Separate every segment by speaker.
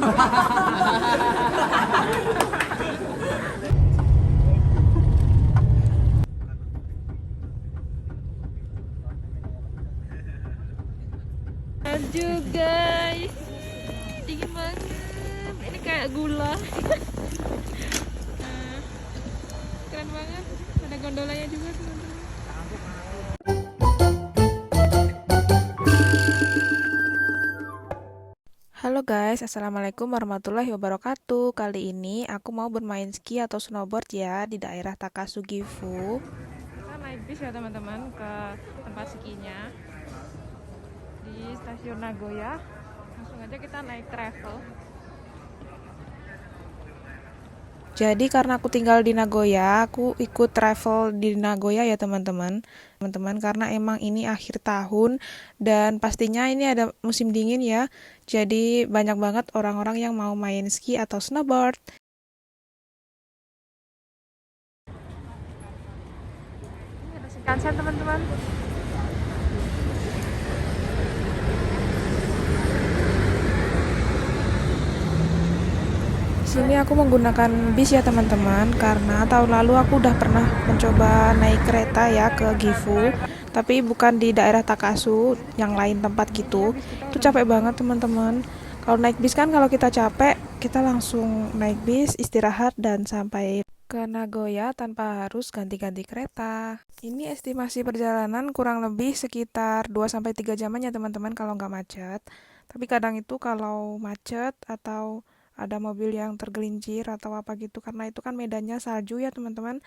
Speaker 1: Salju guys, dingin banget. Ini kayak gula. Keren banget. Ada gondolanya juga teman-teman. Halo guys, assalamualaikum warahmatullahi wabarakatuh. Kali ini aku mau bermain ski atau snowboard ya di daerah Takasugifu. Kita naik bis ya teman-teman ke tempat skinya di stasiun Nagoya. Langsung aja kita naik travel. Jadi karena aku tinggal di Nagoya, aku ikut travel di Nagoya ya teman-teman. Teman-teman, karena emang ini akhir tahun dan pastinya ini ada musim dingin ya. Jadi banyak banget orang-orang yang mau main ski atau snowboard. Ini ada Shinkansen teman-teman. Sini aku menggunakan bis ya teman-teman, karena tahun lalu aku udah pernah mencoba naik kereta ya ke Gifu, tapi bukan di daerah Takasu, yang lain tempat gitu. Itu capek banget teman-teman. Kalau naik bis kan kalau kita capek, kita langsung naik bis, istirahat dan sampai ke Nagoya tanpa harus ganti-ganti kereta. Ini estimasi perjalanan kurang lebih sekitar 2-3 jaman ya teman-teman kalau nggak macet. Tapi kadang itu kalau macet atau ada mobil yang tergelincir atau apa gitu, karena itu kan medannya salju ya teman-teman,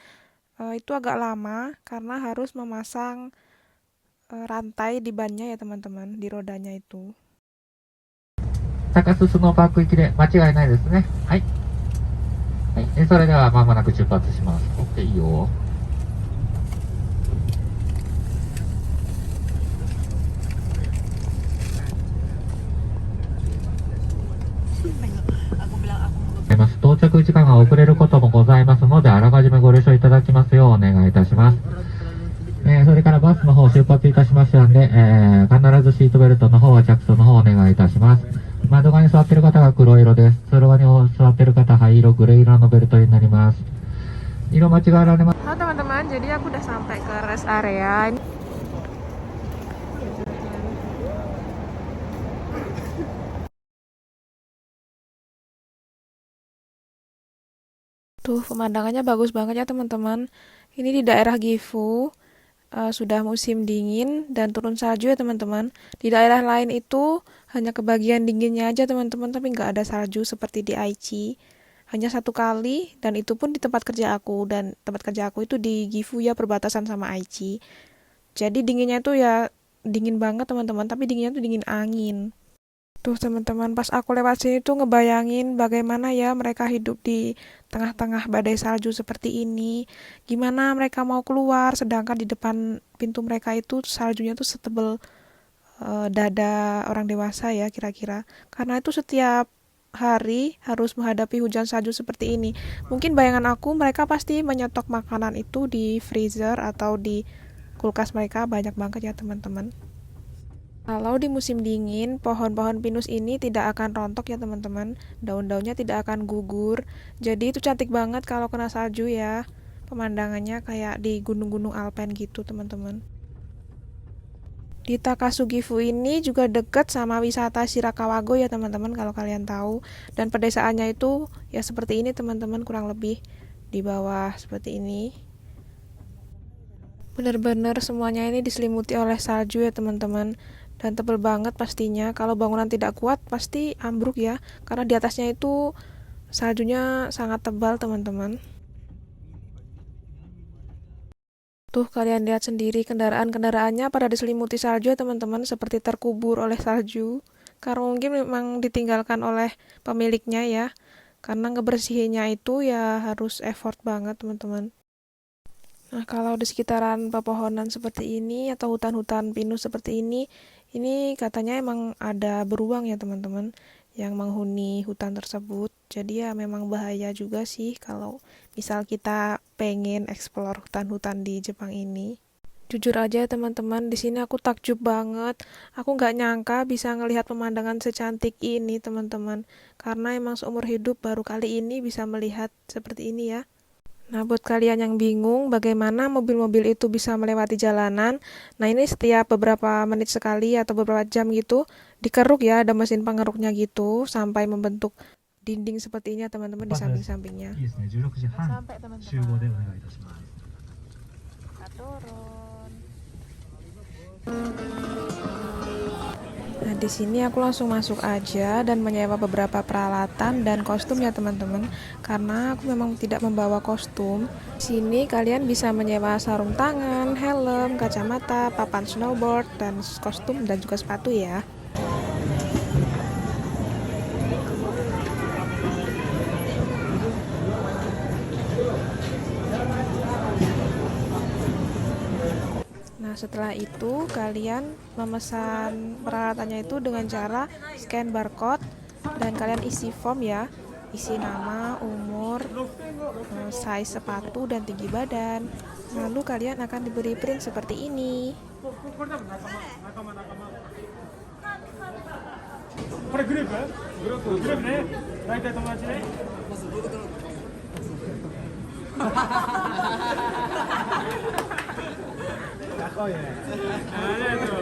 Speaker 1: itu agak lama karena harus memasang rantai di bannya ya teman-teman, di rodanya itu.
Speaker 2: 高須スノーパーク行きで間違いないですね。はい。はい。それではまもなく出発します。OK、いいよ。到着時間が遅れることもございますので、あらかじめご了承いただきますようお願いいたします。それからバスの方出発いたしましたので、必ずシートベルトの方は着用の方お願いいたします。窓側に座っている方が黒色です。通路側に座っている方は灰色、グレー色のベルトになります。色間違えられます。
Speaker 1: Halo teman-teman, jadi aku udah sampai ke rest area. Tuh pemandangannya bagus banget ya teman-teman. Ini di daerah Gifu. Sudah musim dingin dan turun salju ya teman-teman. Di daerah lain itu hanya kebagian dinginnya aja teman-teman, tapi nggak ada salju seperti di Aichi. Hanya satu kali, dan itu pun di tempat kerja aku, dan tempat kerja aku itu di Gifu ya, perbatasan sama Aichi. Jadi dinginnya itu ya dingin banget teman-teman, tapi dinginnya itu dingin angin. Tuh teman-teman, pas aku lewat sini tuh ngebayangin bagaimana ya mereka hidup di tengah-tengah badai salju seperti ini. Gimana mereka mau keluar, sedangkan di depan pintu mereka itu saljunya tuh setebal dada orang dewasa ya kira-kira. Karena itu setiap hari harus menghadapi hujan salju seperti ini. Mungkin bayangan aku mereka pasti menyetok makanan itu di freezer atau di kulkas mereka banyak banget ya teman-teman. Kalau di musim dingin, pohon-pohon pinus ini tidak akan rontok ya teman-teman. Daun-daunnya tidak akan gugur. Jadi itu cantik banget kalau kena salju ya. Pemandangannya kayak di gunung-gunung Alpen gitu teman-teman. Di Takasugifu ini juga dekat sama wisata Shirakawago ya teman-teman kalau kalian tahu. Dan pedesaannya itu ya seperti ini teman-teman, kurang lebih di bawah seperti ini. Bener-bener semuanya ini diselimuti oleh salju ya teman-teman. Dan tebal banget pastinya. Kalau bangunan tidak kuat pasti ambruk ya, karena di atasnya itu saljunya sangat tebal teman-teman. Tuh kalian lihat sendiri, kendaraan-kendaraannya pada diselimuti salju ya teman-teman, seperti terkubur oleh salju, karena mungkin memang ditinggalkan oleh pemiliknya ya, karena ngebersihinnya itu ya harus effort banget teman-teman. Nah, kalau di sekitaran pepohonan seperti ini atau hutan-hutan pinus seperti ini katanya emang ada beruang ya teman-teman yang menghuni hutan tersebut. Jadi ya memang bahaya juga sih kalau misal kita pengen explore hutan-hutan di Jepang ini. Jujur aja teman-teman, di sini aku takjub banget. Aku nggak nyangka bisa ngelihat pemandangan secantik ini teman-teman. Karena emang seumur hidup baru kali ini bisa melihat seperti ini ya. Nah, buat kalian yang bingung bagaimana mobil-mobil itu bisa melewati jalanan, nah ini setiap beberapa menit sekali atau beberapa jam gitu, dikeruk ya, ada mesin pengeruknya gitu, sampai membentuk dinding seperti ini ya teman-teman di samping-sampingnya.
Speaker 2: いいですね。16時半
Speaker 1: Sampai
Speaker 2: 集合でお
Speaker 1: teman-teman.
Speaker 2: 願いいたします。
Speaker 1: Kita turun. Nah, di sini aku langsung masuk aja dan menyewa beberapa peralatan dan kostum ya teman-teman. Karena aku memang tidak membawa kostum. Di sini kalian bisa menyewa sarung tangan, helm, kacamata, papan snowboard, dan kostum dan juga sepatu ya. Nah, setelah itu kalian memesan peralatannya itu dengan cara scan barcode dan kalian isi form ya. Isi nama, umur, size sepatu dan tinggi badan. Lalu kalian akan diberi print seperti ini.
Speaker 3: これグループね。大体友達ね。仲いいね。ありがと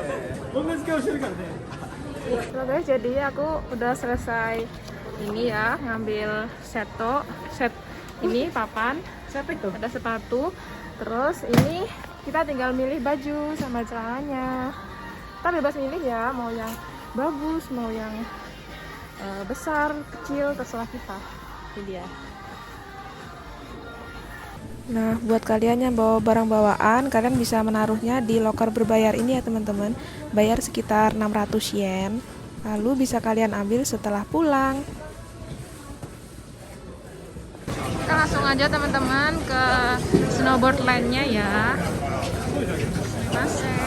Speaker 3: う。同じ顔してるからね。
Speaker 1: Oke guys, jadi aku udah selesai ini ya, ngambil set ini papan, ada sepatu, terus ini kita tinggal milih baju sama celananya. Kita bebas milih ya, mau yang bagus, mau yang besar, kecil, terserah kita. Ini dia. Nah, buat kalian yang bawa barang bawaan, kalian bisa menaruhnya di loker berbayar ini ya teman-teman. Bayar sekitar 600 yen. Lalu bisa kalian ambil setelah pulang. Kita langsung aja teman-teman ke snowboard lane-nya ya. Masuk.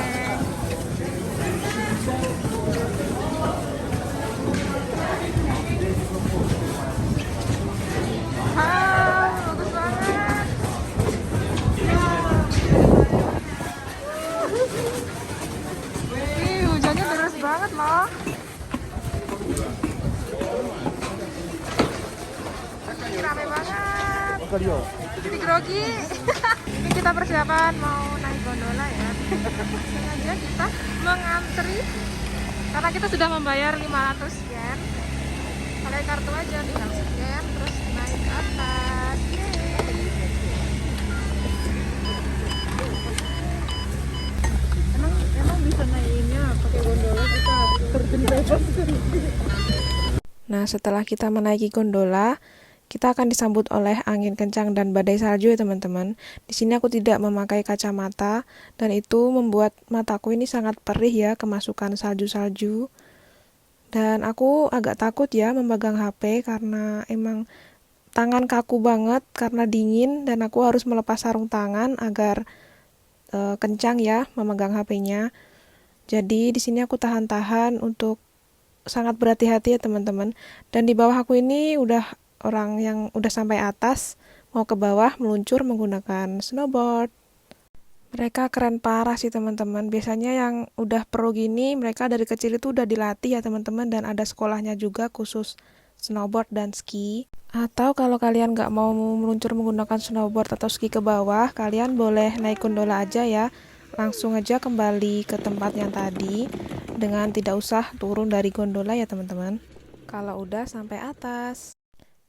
Speaker 1: Bagus banget. Ih, hujannya deras banget loh. Ini rame banget. Jadi grogi. Ini kita persiapan mau naik gondola ya. Sengaja kita mengantri karena kita sudah membayar 500 yen. Pakai kartu aja, tinggal scan terus naik ke atas. Emang bisa naikinnya pakai gondola, kita terjun bebas. Nah, setelah kita menaiki gondola, kita akan disambut oleh angin kencang dan badai salju ya teman-teman. Di sini aku tidak memakai kacamata dan itu membuat mataku ini sangat perih ya, kemasukan salju-salju. Dan aku agak takut ya memegang HP karena emang tangan kaku banget karena dingin dan aku harus melepas sarung tangan agar kencang ya memegang HP-nya. Jadi di sini aku tahan-tahan untuk sangat berhati-hati ya teman-teman. Dan di bawah aku ini udah orang yang udah sampai atas mau ke bawah meluncur menggunakan snowboard. Mereka keren parah sih teman-teman. Biasanya yang udah pro gini, mereka dari kecil itu udah dilatih ya teman-teman. Dan ada sekolahnya juga khusus snowboard dan ski. Atau kalau kalian nggak mau meluncur menggunakan snowboard atau ski ke bawah, kalian boleh naik gondola aja ya. Langsung aja kembali ke tempat yang tadi dengan tidak usah turun dari gondola ya teman-teman. Kalau udah sampai atas.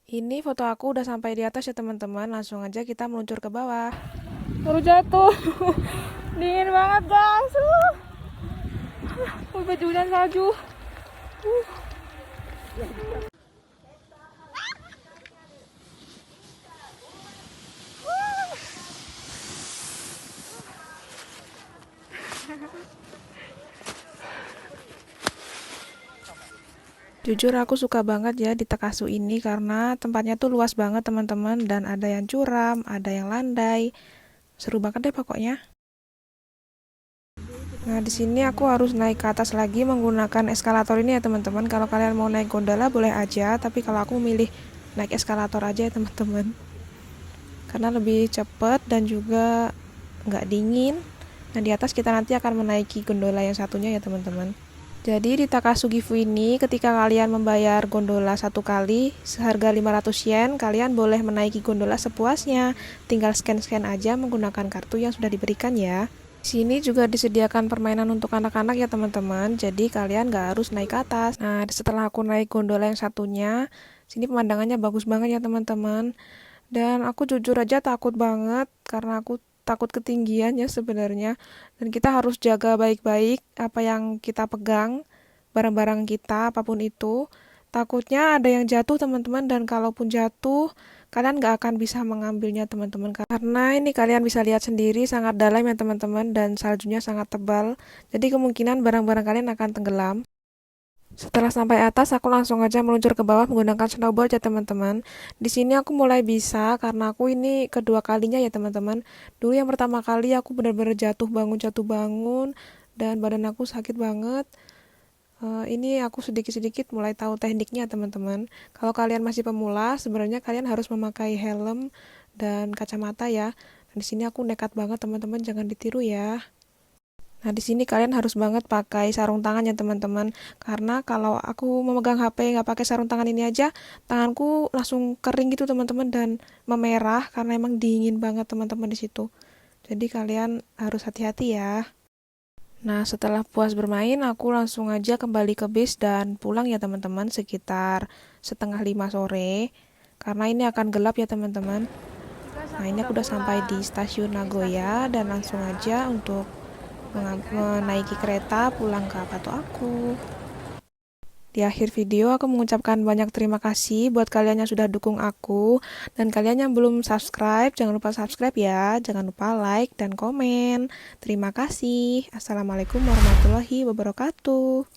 Speaker 1: Ini foto aku udah sampai di atas ya teman-teman. Langsung aja kita meluncur ke bawah. Baru jatuh. Dingin banget guys. Baju dan salju. Jujur aku suka banget ya di Takasu ini karena tempatnya tuh luas banget teman-teman dan ada yang curam, ada yang landai. Seru banget deh pokoknya. Nah, di sini aku harus naik ke atas lagi menggunakan eskalator ini ya teman-teman. Kalau kalian mau naik gondola boleh aja, tapi kalau aku milih naik eskalator aja ya teman-teman. Karena lebih cepet dan juga nggak dingin Nah, di atas kita nanti akan menaiki gondola yang satunya ya teman-teman. Jadi di Takasu Gifu ini ketika kalian membayar gondola satu kali seharga 500 yen, kalian boleh menaiki gondola sepuasnya. Tinggal scan-scan aja menggunakan kartu yang sudah diberikan ya. Di sini juga disediakan permainan untuk anak-anak ya teman-teman, jadi kalian gak harus naik ke atas. Nah, setelah aku naik gondola yang satunya, sini pemandangannya bagus banget ya teman-teman. Dan aku jujur aja takut banget karena aku takut ketinggian ya sebenarnya. Dan kita harus jaga baik-baik apa yang kita pegang, barang-barang kita, apapun itu. Takutnya ada yang jatuh teman-teman, dan kalaupun jatuh, kalian gak akan bisa mengambilnya teman-teman. Karena ini kalian bisa lihat sendiri sangat dalam ya teman-teman, dan saljunya sangat tebal. Jadi kemungkinan barang-barang kalian akan tenggelam. Setelah sampai atas, aku langsung aja meluncur ke bawah menggunakan snowboard ya teman-teman. Di sini aku mulai bisa karena aku ini kedua kalinya ya teman-teman. Dulu yang pertama kali aku benar-benar jatuh bangun dan badan aku sakit banget. Ini aku sedikit-sedikit mulai tahu tekniknya teman-teman. Kalau kalian masih pemula, sebenarnya kalian harus memakai helm dan kacamata ya. Dan di sini aku nekat banget teman-teman, jangan ditiru ya. Nah, di sini kalian harus banget pakai sarung tangan ya teman-teman. Karena kalau aku memegang HP nggak pakai sarung tangan ini aja, tanganku langsung kering gitu teman-teman dan memerah karena emang dingin banget teman-teman di situ. Jadi kalian harus hati-hati ya. Nah, setelah puas bermain, aku langsung aja kembali ke bis dan pulang ya teman-teman sekitar 4:30 sore. Karena ini akan gelap ya teman-teman. Nah, ini aku udah sampai di stasiun Nagoya dan langsung aja untuk menaiki kereta pulang ke Kato aku. Di akhir video aku mengucapkan banyak terima kasih buat kalian yang sudah dukung aku, dan kalian yang belum subscribe jangan lupa subscribe ya, jangan lupa like dan komen. Terima kasih. Assalamualaikum warahmatullahi wabarakatuh.